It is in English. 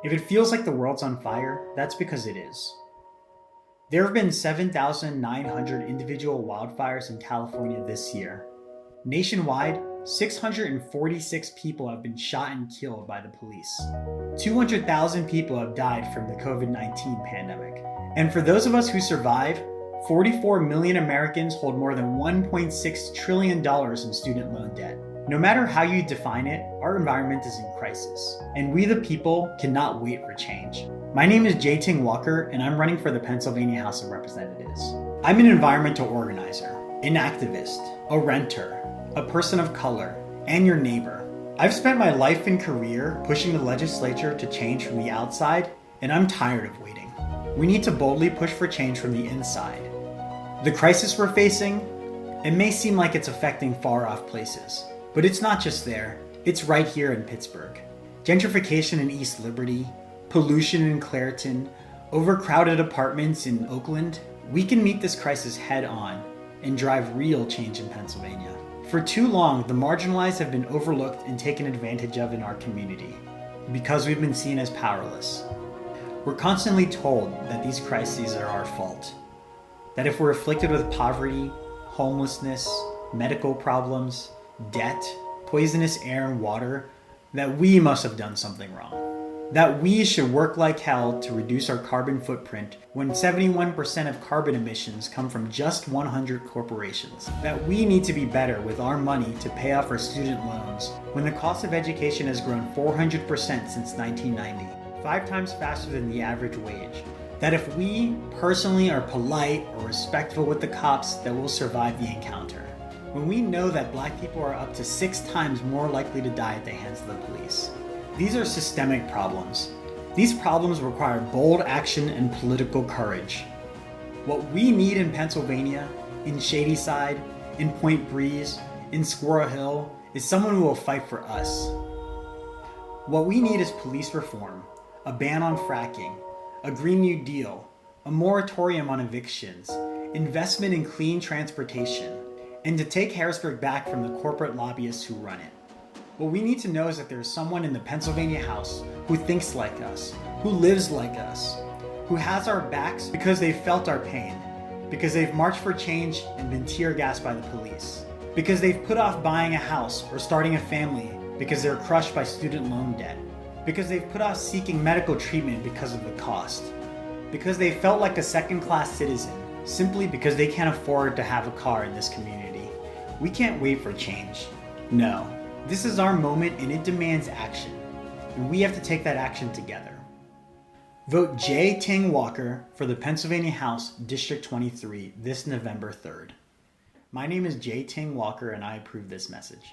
If it feels like the world's on fire, that's because it is. There have been 7,900 individual wildfires in California this year. Nationwide, 646 people have been shot and killed by the police. 200,000 people have died from the COVID-19 pandemic. And for those of us who survive, 44 million Americans hold more than $1.6 trillion in student loan debt. No matter how you define it, our environment is in crisis, and we the people cannot wait for change. My name is Jay Ting Walker, and I'm running for the Pennsylvania House of Representatives. I'm an environmental organizer, an activist, a renter, a person of color, and your neighbor. I've spent my life and career pushing the legislature to change from the outside, and I'm tired of waiting. We need to boldly push for change from the inside. The crisis we're facing, it may seem like it's affecting far-off places, but it's not just there, it's right here in Pittsburgh. Gentrification in East Liberty, pollution in Clairton, overcrowded apartments in Oakland. We can meet this crisis head on and drive real change in Pennsylvania. For too long, the marginalized have been overlooked and taken advantage of in our community because we've been seen as powerless. We're constantly told that these crises are our fault, that if we're afflicted with poverty, homelessness, medical problems, debt, poisonous air and water, that we must have done something wrong. That we should work like hell to reduce our carbon footprint when 71% of carbon emissions come from just 100 corporations. That we need to be better with our money to pay off our student loans when the cost of education has grown 400% since 1990, 5 times faster than the average wage. That if we personally are polite or respectful with the cops, that we'll survive the encounter. When we know that Black people are up to 6 times more likely to die at the hands of the police. These are systemic problems. These problems require bold action and political courage. What we need in Pennsylvania, in Shadyside, in Point Breeze, in Squirrel Hill, is someone who will fight for us. What we need is police reform, a ban on fracking, a Green New Deal, a moratorium on evictions, investment in clean transportation, and to take Harrisburg back from the corporate lobbyists who run it. What we need to know is that there's someone in the Pennsylvania House who thinks like us, who lives like us, who has our backs because they've felt our pain, because they've marched for change and been tear gassed by the police, because they've put off buying a house or starting a family because they're crushed by student loan debt, because they've put off seeking medical treatment because of the cost, because they felt like a second-class citizen simply because they can't afford to have a car in this community. We can't wait for change. No, this is our moment and it demands action. And we have to take that action together. Vote Jay Ting Walker for the Pennsylvania House District 23 this November 3rd. My name is Jay Ting Walker and I approve this message.